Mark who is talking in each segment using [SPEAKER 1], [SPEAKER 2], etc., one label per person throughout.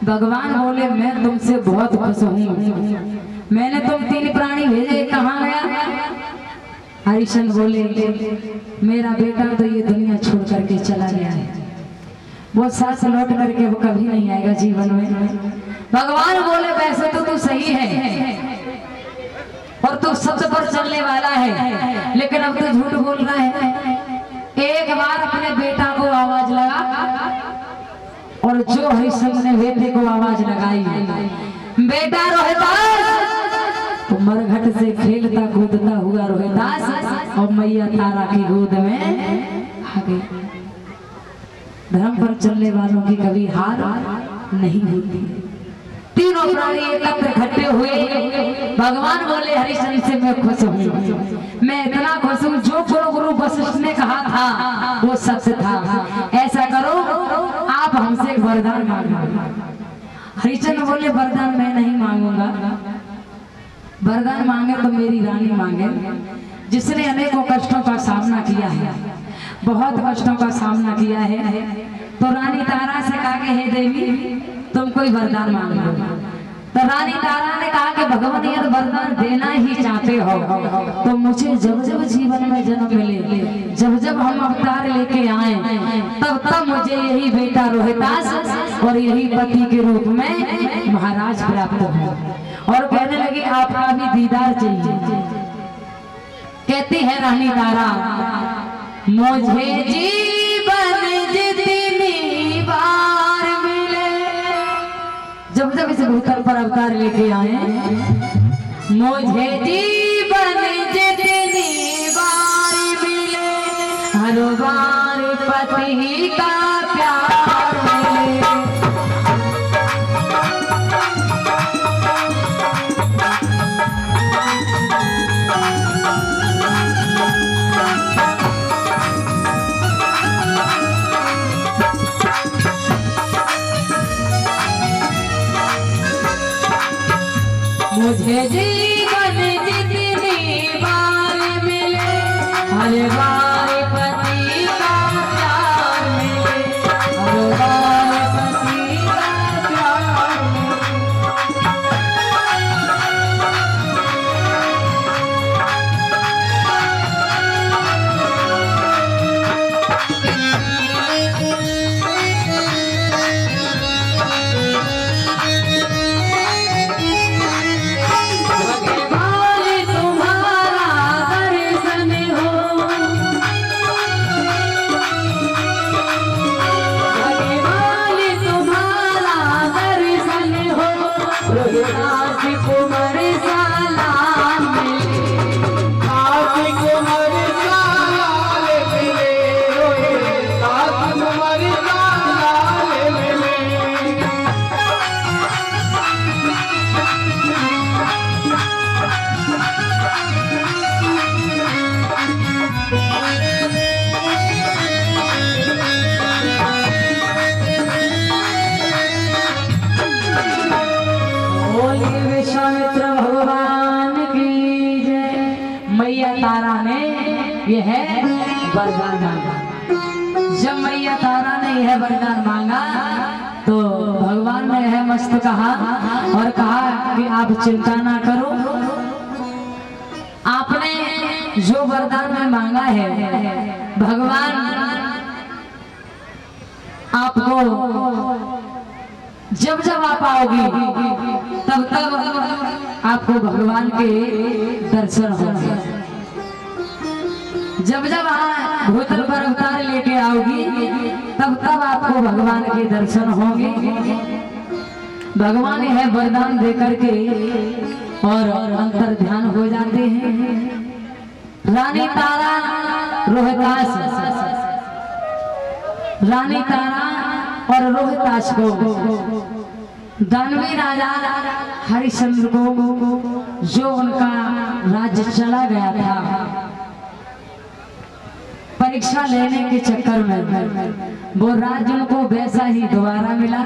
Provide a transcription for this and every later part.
[SPEAKER 1] भगवान बोले मैं तुमसे बहुत खुश हूँ। मैंने तुम 3 प्राणी भेजे, कहाँ गया? हरिश्चंद्र बोले मेरा बेटा तो ये दुनिया छोड़ करके चला गया है, वो साथ लौट करके वो कभी नहीं आएगा जीवन में। भगवान बोले वैसे तो तू सही है और तू सत्य पर चलने वाला है, लेकिन अब तू झूठ बोल रहा है। एक बार अपने बेटा को आवाज लगा और जो हरिश्चंद्र ने बेटे को आवाज लगाई, बेटा रोहिदास, तो मरघट से खेलता कूदता हुआ रोहिदास और मैया तारा की गोद में आ गई। धर्म पर चलने वालों की कभी हार नहीं होती। तीनों प्राणी एकत्र इकट्ठे हुए। भगवान बोले हरिश्चंद्र से मैं खुश हूँ, मैं इतना खुश हूँ जो गुरु वशिष्ठ ने कहा था वो सच था। ऐसा करो आप हमसे वरदान मांगो। हरिश्चंद्र बोले वरदान मैं नहीं मांगूंगा, वरदान मांगे तो मेरी रानी मांगे, जिसने अनेकों कष्टों का सामना किया है, बहुत कष्टों का सामना किया है। तो रानी तारा से कहा कि हे देवी तुम कोई वरदान मांग लो। तो रानी तारा ने कहा कि भगवान यदि वरदान देना ही चाहते हो तो मुझे जब जब जीवन में जन्म मिले, जब जब हम अवतार लेके आए, तब तब मुझे यही बेटा रोहिदास और यही पति के रूप में महाराज प्राप्त हो। और कहने लगी आपका भी दीदार चाहिए। कहती है रानी तारा मुझे जीवन जितनी बार मिले, जब जब इस भूतल पर अवतार लेके आए, मुझे जीवन जितनी बार मिले, हर बार पति का प्यार मिले। मुझे जीवन जितनी बार मिले, हर बार पति का प्यार मिले, हर बार पति का प्यार तारा ने यह वरदान मांगा। जब मैया तारा ने यह वरदान मांगा तो भगवान ने यह मस्त कहा और कहा कि आप चिंता ना करो, आपने जो वरदान में मांगा है भगवान आपको जब जब आप आओगी तब तब आपको भगवान के दर्शन होंगे। जब जब आप भूतल पर अवतार लेके आओगी तब तब आपको भगवान के दर्शन होंगे। भगवान यह वरदान देकर के और अंतर ध्यान हो जाते हैं। रानी तारा रोहिदास, रानी तारा और रोहिदास को दानवी राजा हरिश्चंद्र को जो उनका राज्य चला गया था परीक्षा लेने के चक्कर में, वो राज्य उनको वैसा ही दोबारा मिला,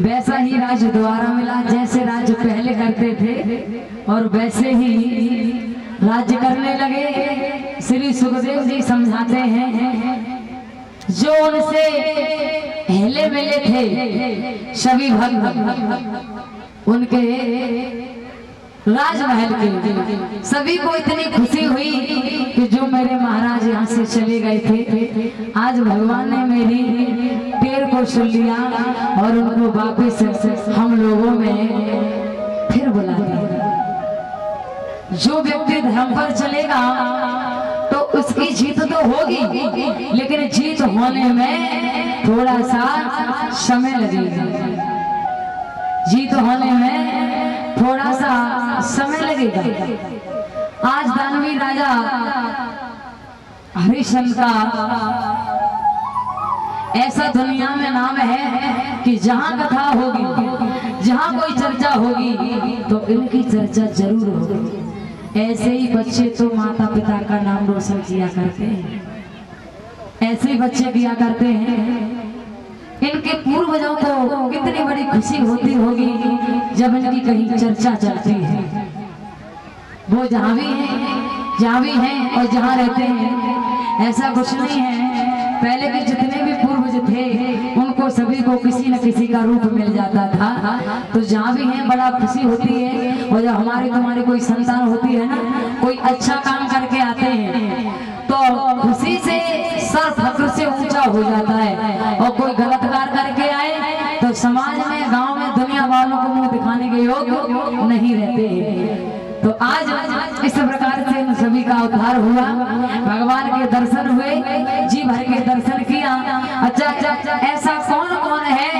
[SPEAKER 1] वैसा ही राज्य दोबारा मिला जैसे राज्य पहले करते थे और वैसे ही राज्य करने लगे। श्री सुखदेव जी समझाते हैं जो उनसे मिले मिले थे सभी भक्त उनके राजमहल के। सभी को इतनी खुशी हुई कि जो मेरे महाराज यहाँ से चले गए थे, आज भगवान ने मेरी पैर को सुन लिया और उनको वापिस हम लोगों में फिर बुला दिया। जो व्यक्ति धर्म पर चलेगा तो उसकी जीत तो होगी, लेकिन जीत होने में थोड़ा सा समय लगेगा। जीत होने में थोड़ा सा समय लगेगा। आज दानवी राजा हरिश्चंद्र का ऐसा दुनिया में नाम है कि जहां कथा होगी, जहां कोई चर्चा होगी तो इनकी चर्चा जरूर होगी। ऐसे ही बच्चे तो माता पिता का नाम रोशन किया करते हैं, ऐसे ही बच्चे किया करते हैं। इनके पूर्वजों को कितनी बड़ी खुशी होती होगी जब इनकी कहीं चर्चा चलती है। वो जहाँ भी हैं और जहाँ रहते हैं, ऐसा कुछ नहीं है। पहले के जितने भी पूर्वज थे उनको सभी को किसी न किसी का रूप मिल जाता था। तो जहाँ भी हैं बड़ा खुशी होती है। और जब हमारी तुम्हारी कोई संतान होती है ना, कोई अच्छा काम करके आते हैं तो खुशी से सर फक्र से ऊंचा हो जाता है। और कोई गलत कार्य करके आए तो समाज में, गांव में, दुनिया वालों को मुंह दिखाने के योग्य नहीं रहते हैं। तो आज इस प्रकार से इन सभी का उद्धार हुआ, भगवान के दर्शन हुए, जी भर के दर्शन किया। अच्छा, ऐसा कौन कौन है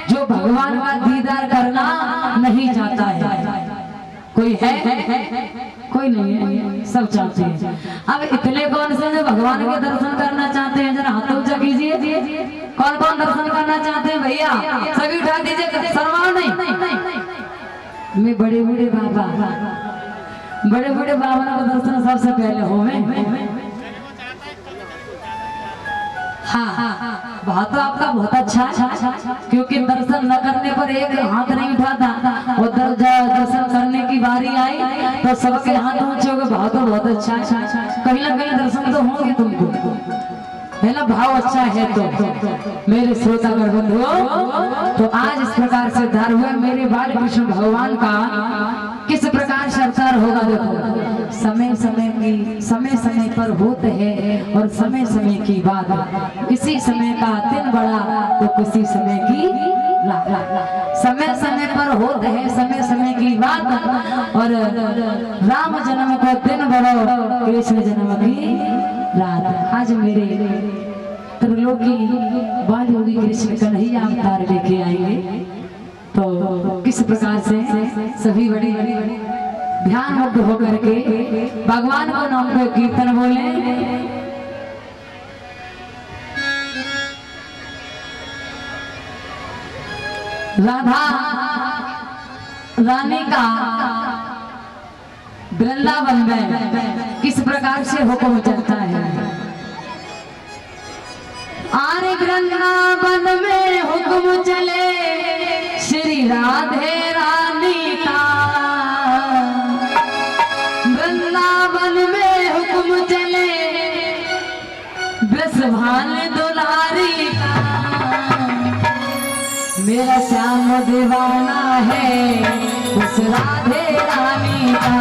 [SPEAKER 1] जो भगवान का दीदार करना नहीं चाहता है? कोई है? कोई नहीं है, सब चाहते हैं। अब इतने कौन से जो भगवान के दर्शन करना चाहते हैं, जरा हाथ ऊंचा कीजिए। कौन कौन दर्शन करना चाहते हैं भैया? सभी उठा दीजिए, शर्माओ नहीं। मैं बड़े बूढ़े बाबा का दर्शन सबसे पहले हो में। हाँ, बहुत तो आपका बहुत अच्छा है, क्योंकि दर्शन न करने पर एक हाथ नहीं उठाता और दर्शन करने की बारी आई तो सबके हाथ ऊंचे हो गए। बहुत अच्छा है। कहीं ना कहीं दर्शन तो होंगे तुमको, है ना? भाव अच्छा है तो मेरे श्रोतागण बंधुओं, तो आज इस प्रकार से उद्धार हुआ। मेरे बाल कृष्ण भगवान का किस प्रकार से अवतार होगा देखो। समय समय पर होते हैं और समय समय की बात। किसी समय का दिन बड़ा तो किसी समय की रात। समय समय पर होते हैं समय समय की बात। और राम जन्म को दिन बड़ा, कृष्ण जन्म की रात। आज मेरे त्रिलोकी बाल योगी कृष्ण कन्हैया अवतार लेके आएंगे। तो किस प्रकार से सभी बड़ी ध्यान मुक्त होकर के भगवान को नाम को कीर्तन बोले। राधा रानी का वृंदावन में किस प्रकार से हुक्म चलता है। आरे वृंदावन में हुक्म चले श्री राधे रानी का। वृंदावन में हुक्म चले ब्रजभान दुलारी का। मेरा श्याम दीवाना है उस राधे रानी का।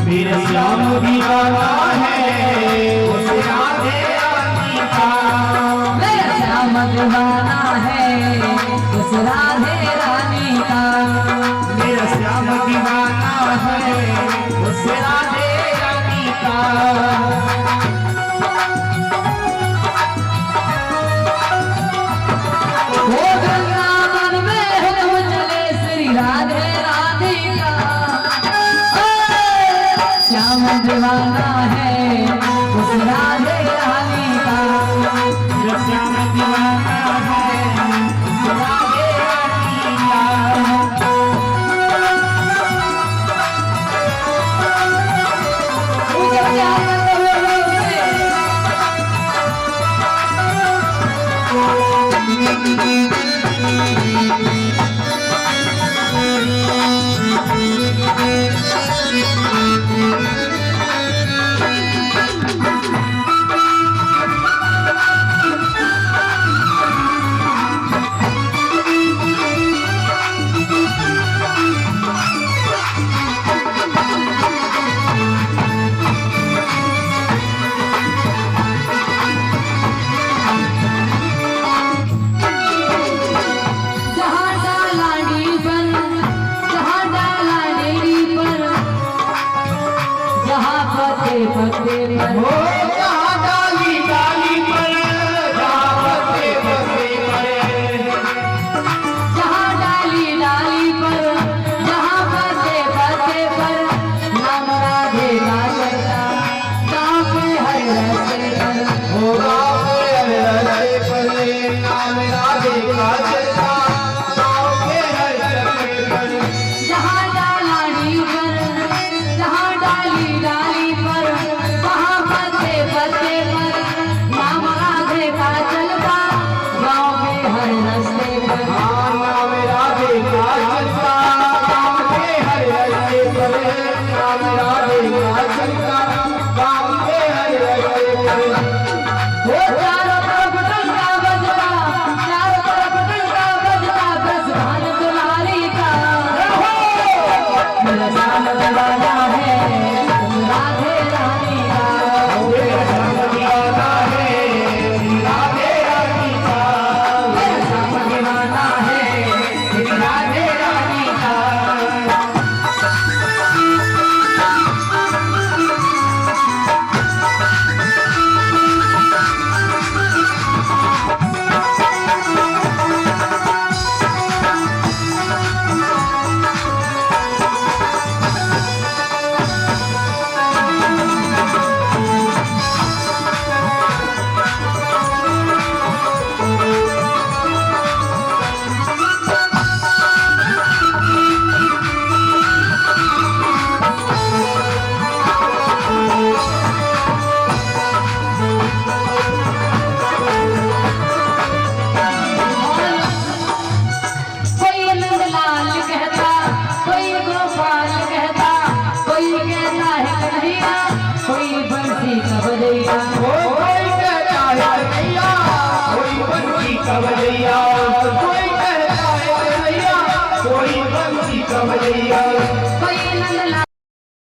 [SPEAKER 2] मेरा श्याम दीवाना है उस राधे रानी का।
[SPEAKER 1] मेरा श्याम दीवाना है उस राधे रानी का।
[SPEAKER 2] मेरा श्याम दीवाना है उस राधे रानी का।
[SPEAKER 1] वो वृंदावन में हुक्म चले श्री राधे रानी का। श्याम दीवाना है उस राधे रानी का।
[SPEAKER 2] मेरा श्याम दीवाना है उस राधे रानी का।
[SPEAKER 1] मुझे प्यार करते हुए
[SPEAKER 2] काजल का